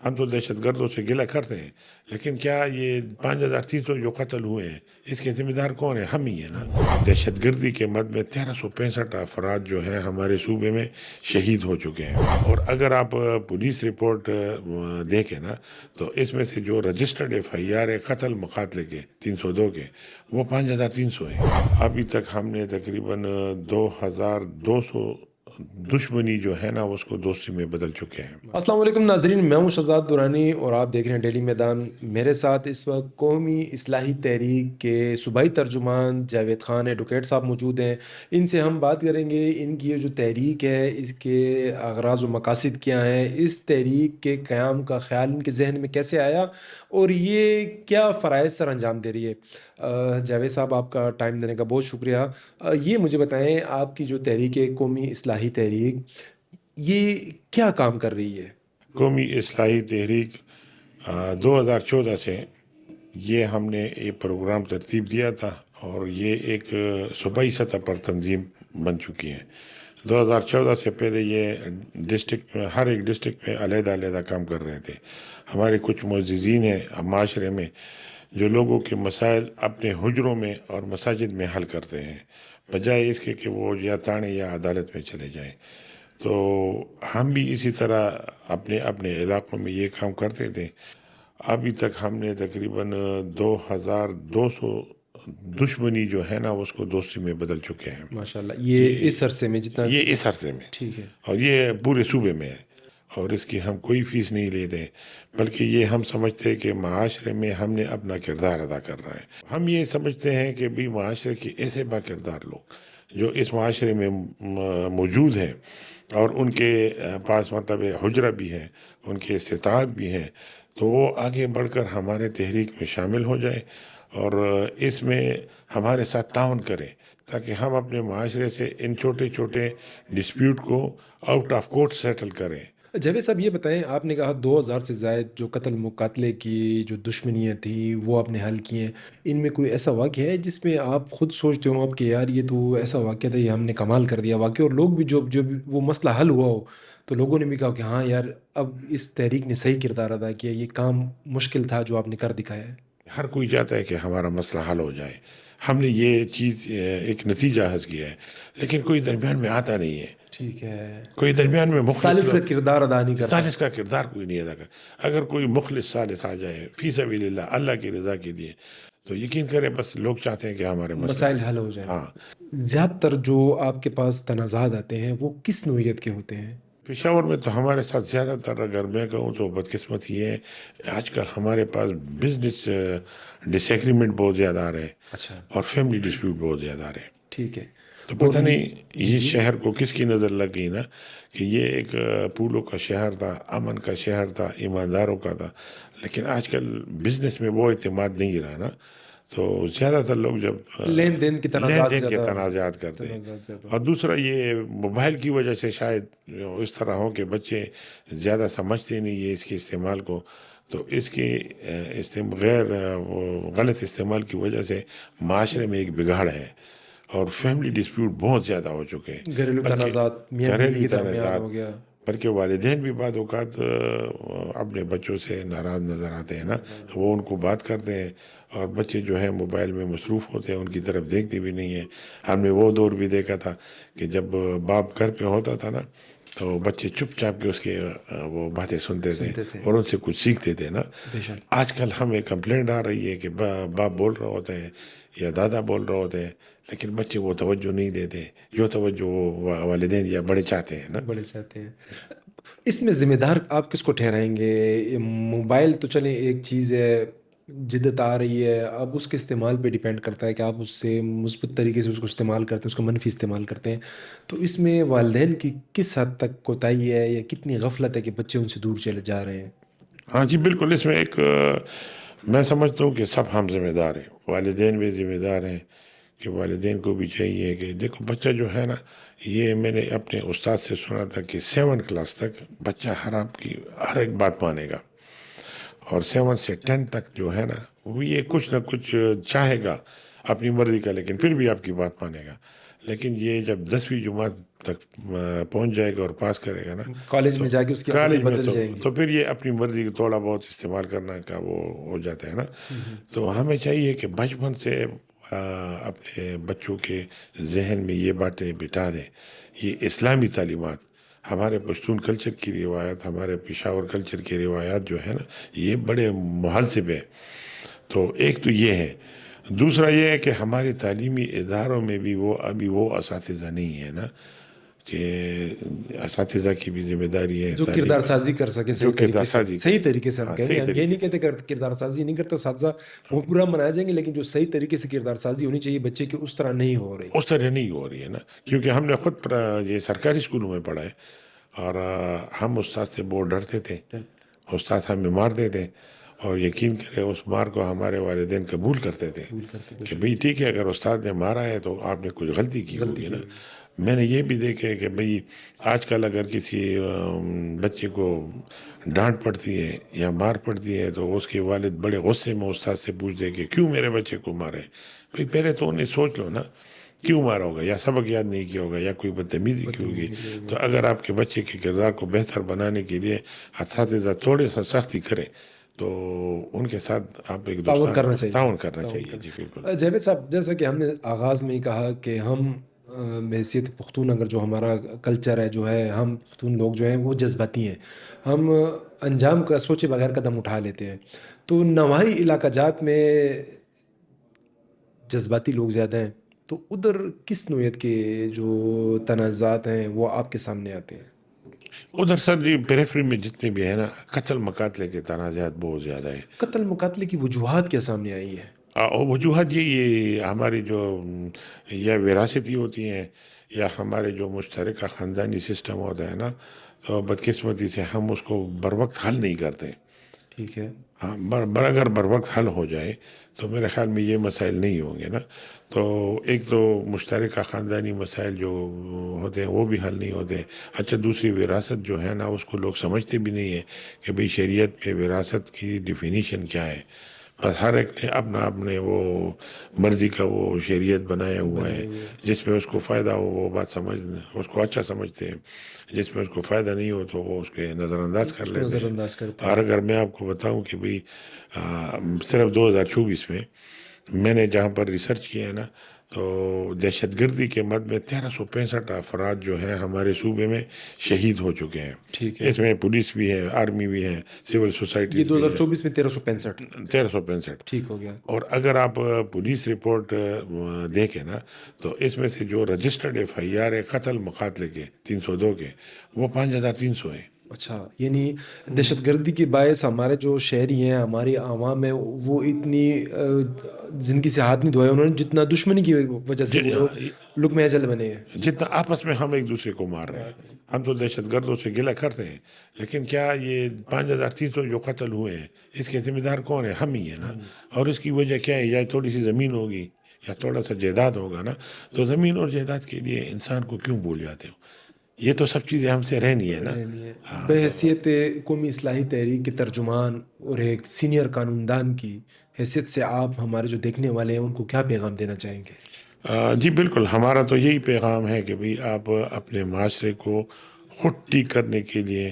ہم تو دہشت گردوں سے گلہ کرتے ہیں، لیکن کیا یہ 5300 جو قتل ہوئے ہیں اس کے ذمہ دار کون ہیں؟ ہم ہی ہیں نا۔ دہشت گردی کے مد میں 1365 افراد جو ہیں ہمارے صوبے میں شہید ہو چکے ہیں، اور اگر آپ پولیس رپورٹ دیکھیں نا تو اس میں سے جو رجسٹرڈ FIR ہے قتل مقاتلے کے 302 کے، وہ 5300 ہیں۔ ابھی تک ہم نے تقریباً 2200 دشمنی جو ہے نا اس کو دوستی میں بدل چکے ہیں۔ السلام علیکم ناظرین، میں ہوں شہزاد دورانی اور آپ دیکھ رہے ہیں ڈیلی میدان۔ میرے ساتھ اس وقت قومی اصلاحی تحریک کے صوبائی ترجمان جاوید خان ایڈوکیٹ صاحب موجود ہیں۔ ان سے ہم بات کریں گے ان کی یہ جو تحریک ہے اس کے اغراض و مقاصد کیا ہیں، اس تحریک کے قیام کا خیال ان کے ذہن میں کیسے آیا اور یہ کیا فرائض سر انجام دے رہی ہے۔ جاوید صاحب، آپ کا ٹائم دینے کا بہت شکریہ۔ یہ مجھے بتائیں، آپ کی جو تحریک ہے قومی اصلاحی تحریک، یہ کیا کام کر رہی ہے؟ قومی اصلاحی تحریک 2014 سے یہ ہم نے ایک پروگرام ترتیب دیا تھا، اور یہ ایک صوبائی سطح پر تنظیم بن چکی ہے۔ 2014 سے پہلے یہ ڈسٹرکٹ میں، ہر ایک ڈسٹرکٹ میں علیحدہ علیحدہ کام کر رہے تھے۔ ہمارے کچھ معززین ہیں معاشرے میں جو لوگوں کے مسائل اپنے حجروں میں اور مساجد میں حل کرتے ہیں، بجائے اس کے کہ وہ یا تانے یا عدالت میں چلے جائیں۔ تو ہم بھی اسی طرح اپنے اپنے علاقوں میں یہ کام کرتے تھے۔ ابھی تک ہم نے تقریباً 2200 دشمنی جو ہے نا اس کو دوستی میں بدل چکے ہیں۔ ماشاءاللہ، یہ اس عرصے میں جتنا یہ اس عرصے میں، ٹھیک ہے۔ اور یہ پورے صوبے میں ہے، اور اس کی ہم کوئی فیس نہیں لیتے، بلکہ یہ ہم سمجھتے ہیں کہ معاشرے میں ہم نے اپنا کردار ادا کرنا ہے۔ ہم یہ سمجھتے ہیں کہ بھی معاشرے کے ایسے با کردار لوگ جو اس معاشرے میں موجود ہیں، اور ان کے پاس مطلب حجرہ بھی ہے، ان کے استطاعت بھی ہیں، تو وہ آگے بڑھ کر ہمارے تحریک میں شامل ہو جائیں اور اس میں ہمارے ساتھ تعاون کریں، تاکہ ہم اپنے معاشرے سے ان چھوٹے چھوٹے ڈسپیوٹ کو آؤٹ آف کورٹ سیٹل کریں۔ جاوید صاحب، یہ بتائیں، آپ نے کہا 2000 سے زائد جو قتل مقاتلے کی جو دشمنیاں تھیں وہ آپ نے حل کی ہیں، ان میں کوئی ایسا واقعہ ہے جس میں آپ خود سوچتے ہو اب کہ یار یہ تو ایسا واقعہ تھا، یہ ہم نے کمال کر دیا واقعہ، اور لوگ بھی جو بھی وہ مسئلہ حل ہوا ہو تو لوگوں نے بھی کہا کہ ہاں یار اب اس تحریک نے صحیح کردار ادا کیا، یہ کام مشکل تھا جو آپ نے کر دکھایا ہے؟ ہر کوئی چاہتا ہے کہ ہمارا مسئلہ حل ہو جائے، ہم نے یہ چیز ایک نتیجہ حاصل کیا ہے، لیکن کوئی درمیان میں آتا نہیں ہے، ٹھیک ہے، کوئی درمیان میں مخلص سالس کا کردار ادا نہیں کرتا۔ سالس کا کردار کوئی نہیں ادا کر۔ اگر کوئی مخلص سالس آ جائے فی سبیل اللہ، اللہ کی رضا کے لیے، تو یقین کرے بس لوگ چاہتے ہیں کہ ہمارے مسئلے مسائل حل ہو جائیں۔ ہاں۔ زیادہ تر جو آپ کے پاس تنازعات آتے ہیں وہ کس نوعیت کے ہوتے ہیں؟ پشاور میں تو ہمارے ساتھ زیادہ تر، اگر میں کہوں تو بدقسمت یہ ہے، آج کل ہمارے پاس بزنس ڈس ایگریمنٹ بہت زیادہ آ رہے ہیں، اچھا، اور فیملی ڈسپیوٹ بہت زیادہ آ رہے ہیں۔ ٹھیک ہے۔ تو اور پتہ نہیں جی یہ جی، شہر کو کس کی نظر لگ گئی نا، کہ یہ ایک پھولوں کا شہر تھا، امن کا شہر تھا، ایمانداروں کا تھا، لیکن آج کل بزنس میں وہ اعتماد نہیں رہا نا، تو زیادہ تر لوگ جب لین دین کی لین تنازعات دین کے زیادہ، تنازعات کرتے ہیں۔ تنازعات زیادہ اور دوسرا یہ موبائل کی وجہ سے شاید اس طرح ہو کہ بچے زیادہ سمجھتے نہیں یہ اس کے استعمال کو، تو اس کے غیر وہ غلط استعمال کی وجہ سے معاشرے میں ایک بگاڑ ہے، اور فیملی ڈسپیوٹ بہت زیادہ ہو چکے ہیں، گھریلو بلکہ تنازعات میاں بیوی گھریلو کے درمیان تنازعات، ہو گیا۔ بلکہ والدین بھی بعض اوقات اپنے بچوں سے ناراض نظر آتے ہیں نا، وہ ان کو بات کرتے ہیں، اور بچے جو ہیں موبائل میں مصروف ہوتے ہیں، ان کی طرف دیکھتے بھی نہیں ہیں۔ ہم نے وہ دور بھی دیکھا تھا کہ جب باپ گھر پہ ہوتا تھا نا تو بچے چپ چاپ کے اس کے وہ باتیں سنتے تھے سنتے تھے، اور ان سے کچھ سیکھتے تھے نا۔ بے شک۔ آج کل ہمیں کمپلینٹ آ رہی ہے کہ باپ بول رہے ہوتے ہیں یا دادا بول رہے ہوتے ہیں، لیکن بچے وہ توجہ نہیں دیتے جو توجہ وہ والدین یا بڑے چاہتے ہیں نا۔ بڑے چاہتے ہیں۔ اس میں ذمہ دار آپ کس کو ٹھہرائیں گے؟ یہ موبائل تو چلیں ایک چیز ہے، جدت آ رہی ہے، اب اس کے استعمال پہ ڈیپینڈ کرتا ہے کہ آپ اس سے مثبت طریقے سے اس کو استعمال کرتے ہیں، اس کو منفی استعمال کرتے ہیں، تو اس میں والدین کی کس حد تک کوتاہی ہے یا کتنی غفلت ہے کہ بچے ان سے دور چلے جا رہے ہیں؟ ہاں جی بالکل، اس میں ایک میں سمجھتا ہوں کہ سب ہم ذمہ دار ہیں، والدین بھی ذمہ دار ہیں، کہ والدین کو بھی چاہیے کہ دیکھو بچہ جو ہے نا، یہ میں نے اپنے استاد سے سنا تھا کہ 7 کلاس تک بچہ آپ کی ہر ایک بات مانے گا، اور 7 سے 10 تک جو ہے نا وہ یہ کچھ نہ کچھ چاہے گا اپنی مرضی کا، لیکن پھر بھی آپ کی بات مانے گا۔ لیکن یہ جب 10ویں جماعت تک پہنچ جائے گا اور پاس کرے گا نا، کالج تو میں جا کے اس کی عادتیں کالج میں بدل جائیں گی۔ تو پھر یہ اپنی مرضی کو تھوڑا بہت استعمال کرنا کا وہ ہو جاتا ہے نا۔ تو ہمیں چاہیے کہ بچپن سے اپنے بچوں کے ذہن میں یہ باتیں بٹھا دیں، یہ اسلامی تعلیمات، ہمارے پشتون کلچر کی روایات، ہمارے پشاور کلچر کی روایات جو ہے نا، یہ بڑے مہذب ہے۔ تو ایک تو یہ ہے، دوسرا یہ ہے کہ ہمارے تعلیمی اداروں میں بھی ابھی وہ اساتذہ نہیں ہے نا، کہ اساتذہ کی بھی ذمہ داری ہے جو تعلیم، کردار سازی کر سکے جو صحیح کردار طریقے سے، سازی صحیح کرے۔ طریقے سے ہم ہاں، کہیں گے، صحیح ہم یہ نہیں طریقے سے، کہتے کہ کردار سازی نہیں کرتے اساتذہ، وہ پورا منائے جائیں گے، لیکن جو صحیح طریقے سے کردار سازی ہونی چاہیے بچے کی اس طرح نہیں ہو رہی۔ اس طرح نہیں ہو رہی ہے نا، کیونکہ ہم نے خود یہ سرکاری اسکولوں میں پڑھا ہے، اور ہم استاد سے بہت ڈرتے تھے، استاد ہمیں مارتے تھے، اور یقین کرے اس مار کو ہمارے والدین قبول کرتے تھے قبول کرتے بے کہ شک، بھئی ٹھیک ہے، اگر استاد نے مارا ہے تو آپ نے کچھ غلطی کی غلطی ہوگی کی نا۔ ہوگی۔ میں نے یہ بھی دیکھا ہے کہ بھئی آج کل اگر کسی بچے کو ڈانٹ پڑتی ہے یا مار پڑتی ہے تو اس کے والد بڑے غصے میں استاد سے پوچھتے کہ کیوں میرے بچے کو مارے؟ بھئی پہلے تو انہیں سوچ لو نا، کیوں مارا ہوگا، یا سبق یاد نہیں کیا ہوگا، یا کوئی بدتمیزی کی ہوگی۔ بدتمیزی کی ہوگی۔ تو اگر آپ کے بچے کے کردار کو بہتر بنانے کے لیے اساتذہ تھوڑے سا سختی کریں تو ان کے ساتھ آپ ایک تعاون کرنا دوستانہ چاہیے، تعاون کرنا تعاون چاہیے۔ جی بالکل۔ کرنا۔ جاوید صاحب، جیسا کہ ہم نے آغاز میں ہی کہا کہ ہم بحیثیت پختون، اگر جو ہمارا کلچر ہے جو ہے، ہم پختون لوگ جو ہیں وہ جذباتی ہیں، ہم انجام کا سوچے بغیر قدم اٹھا لیتے ہیں۔ تو نواحی علاقہ جات میں جذباتی لوگ زیادہ ہیں، تو ادھر کس نوعیت کے جو تنازعات ہیں وہ آپ کے سامنے آتے ہیں؟ ادھر سر جی پیریفری میں جتنے بھی ہیں نا، قتل مقاتلے کے تنازعات بہت زیادہ ہیں۔ قتل مقاتلے کی وجوہات کیا سامنے آئی ہیں؟ وجوہات یہ ہماری جو یا وراثتی ہوتی ہیں، یا ہمارے جو مشترکہ خاندانی سسٹم ہوتا ہے نا، تو بدقسمتی سے ہم اس کو بر وقت حل نہیں کرتے۔ ٹھیک ہے۔ ہاں، اگر بر وقت حل ہو جائے تو میرے خیال میں یہ مسائل نہیں ہوں گے نا۔ تو ایک تو مشترکہ خاندانی مسائل جو ہوتے ہیں وہ بھی حل نہیں ہوتے۔ اچھا، دوسری وراثت جو ہے نا، اس کو لوگ سمجھتے بھی نہیں ہیں کہ بھئی شریعت میں وراثت کی ڈیفینیشن کیا ہے۔ بس ہر ایک نے اپنا اپنے وہ مرضی کا وہ شریعت بنایا ہوا ہے، بنائے ہوئے ہیں، جس میں اس کو فائدہ ہو وہ بات اس کو اچھا سمجھتے ہیں، جس میں اس کو فائدہ نہیں ہو تو وہ اس کے نظر انداز کر اس کو لیتے نظر ہیں۔ انداز کرتے اور ہیں۔ اگر میں آپ کو بتاؤں کہ بھئی صرف 2024 میں نے جہاں پر ریسرچ کیا ہے نا، تو دہشت گردی کے مد میں 1365 افراد جو ہیں ہمارے صوبے میں شہید ہو چکے ہیں۔ ٹھیک ہے۔ اس میں پولیس بھی ہے، آرمی بھی ہے، سول یہ سوسائٹیز بھی ہیں۔ 2024 میں 1365 1365۔ ٹھیک ہو گیا۔ اور اگر آپ پولیس رپورٹ دیکھیں نا، تو اس میں سے جو رجسٹرڈ FIR ہے قتل مقاتلے کے 302 کے، وہ 5300 ہیں۔ اچھا، یعنی دہشت گردی کے باعث ہمارے جو شہری ہیں، ہماری عوام ہے، وہ اتنی زندگی سے ہاتھ نہیں دھوئے انہوں نے جتنا دشمنی کی وجہ سے وہ لقمہ اجل بنے ہیں۔ جتنا آپس میں ہم ایک دوسرے کو مار رہے ہیں، ہم تو دہشت گردوں سے گلہ کرتے ہیں، لیکن کیا یہ 5300 جو قتل ہوئے ہیں اس کے ذمہ دار کون ہے؟ ہم ہی ہیں نا۔ اور اس کی وجہ کیا ہے؟ یا تھوڑی سی زمین ہوگی یا تھوڑا سا جائیداد ہوگا نا، تو زمین اور جائیداد کے لیے انسان کو کیوں بھول جاتے ہو؟ یہ تو سب چیزیں ہم سے رہنی ہے نا۔ رہنی ہے۔ ہاں، بحیثیت قومی اصلاحی تحریک کے ترجمان اور ایک سینئر قانون دان کی حیثیت سے آپ ہمارے جو دیکھنے والے ہیں ان کو کیا پیغام دینا چاہیں گے؟ جی بالکل، ہمارا تو یہی پیغام ہے کہ بھئی آپ اپنے معاشرے کو خود ٹھیک کرنے کے لیے،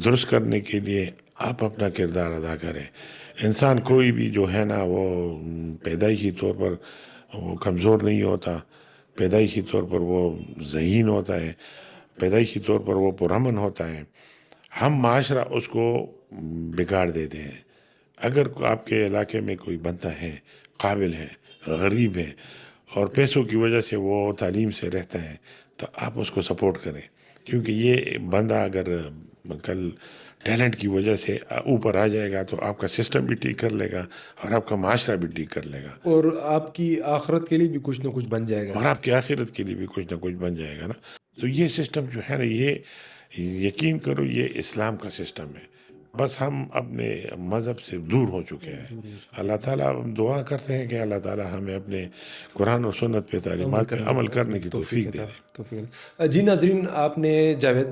درست کرنے کے لیے آپ اپنا کردار ادا کریں۔ انسان کوئی بھی جو ہے نا وہ پیدائشی طور پر وہ کمزور نہیں ہوتا، پیدائشی طور پر وہ ذہین ہوتا ہے، پیدائشی طور پر وہ پرامن ہوتا ہے۔ ہم معاشرہ اس کو بگاڑ دیتے ہیں۔ اگر آپ کے علاقے میں کوئی بندہ ہے، قابل ہے، غریب ہے، اور پیسوں کی وجہ سے وہ تعلیم سے رہتا ہے، تو آپ اس کو سپورٹ کریں، کیونکہ یہ بندہ اگر کل ٹیلنٹ کی وجہ سے اوپر آ جائے گا تو آپ کا سسٹم بھی ٹھیک کر لے گا اور آپ کا معاشرہ بھی ٹھیک کر لے گا، اور آپ کی آخرت کے لیے بھی کچھ نہ کچھ بن جائے گا۔ اور آپ کی آخرت کے لیے بھی کچھ نہ کچھ بن جائے گا نا۔ تو یہ سسٹم جو ہے نا، یہ یقین کرو یہ اسلام کا سسٹم ہے۔ بس ہم اپنے مذہب سے دور ہو چکے ہیں. دور ہو چکے اللہ تعالیٰ ہم دعا کرتے ہیں کہ اللہ تعالیٰ ہمیں اپنے قرآن و سنت پہ ہیں، عمل تعلیمات پہ کرنے عمل کا کرنے کی توفیق توفیق دے عطا دیں. توفیق عطا۔ جی ناظرین، آپ نے جاوید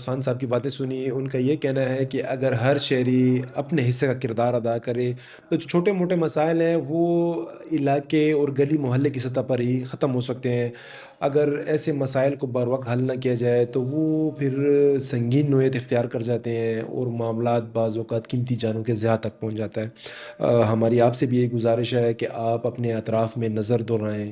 خان صاحب کی باتیں سنی. ان کا یہ کہنا ہے کہ اگر ہر شہری اپنے حصے کا کردار ادا کرے تو جو چھوٹے موٹے مسائل ہیں وہ علاقے اور گلی محلے کی سطح پر ہی ختم ہو سکتے ہیں. اگر ایسے مسائل کو بر وقت حل نہ کیا جائے تو وہ پھر سنگین نوعیت اختیار کر جاتے ہیں اور معاملات بعض اوقات قیمتی جانوں کے ضیاع تک پہنچ جاتا ہے. ہماری آپ سے بھی یہ گزارش ہے کہ آپ اپنے اطراف میں نظر دورائیں،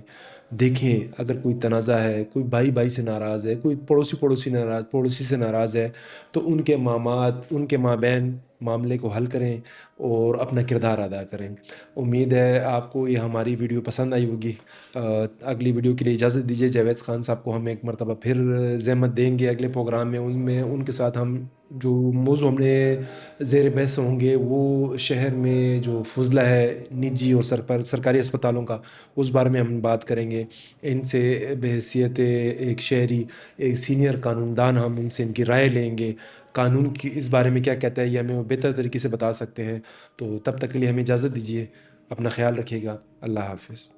دیکھیں اگر کوئی تنازع ہے، کوئی بھائی بھائی سے ناراض ہے، کوئی پڑوسی سے ناراض ہے، تو ان کے ان کے مابین معاملے کو حل کریں اور اپنا کردار ادا کریں. امید ہے آپ کو یہ ہماری ویڈیو پسند آئی ہوگی. اگلی ویڈیو کے لیے اجازت دیجیے. جاوید خان صاحب کو ہم ایک مرتبہ پھر زحمت دیں گے اگلے پروگرام میں. ان کے ساتھ ہم جو موضوع ہم نے زیر بحث ہوں گے وہ شہر میں جو فضلہ ہے نجی اور سرکاری اسپتالوں کا، اس بارے میں ہم بات کریں گے. ان سے بحیثیت ایک شہری، ایک سینئر قانون دان، ہم ان سے ان کی رائے لیں گے. قانون کی اس بارے میں کیا کہتا ہے یہ ہمیں وہ بہتر طریقے سے بتا سکتے ہیں. تو تب تک کے لیے ہمیں اجازت دیجیے. اپنا خیال رکھیے گا. اللہ حافظ.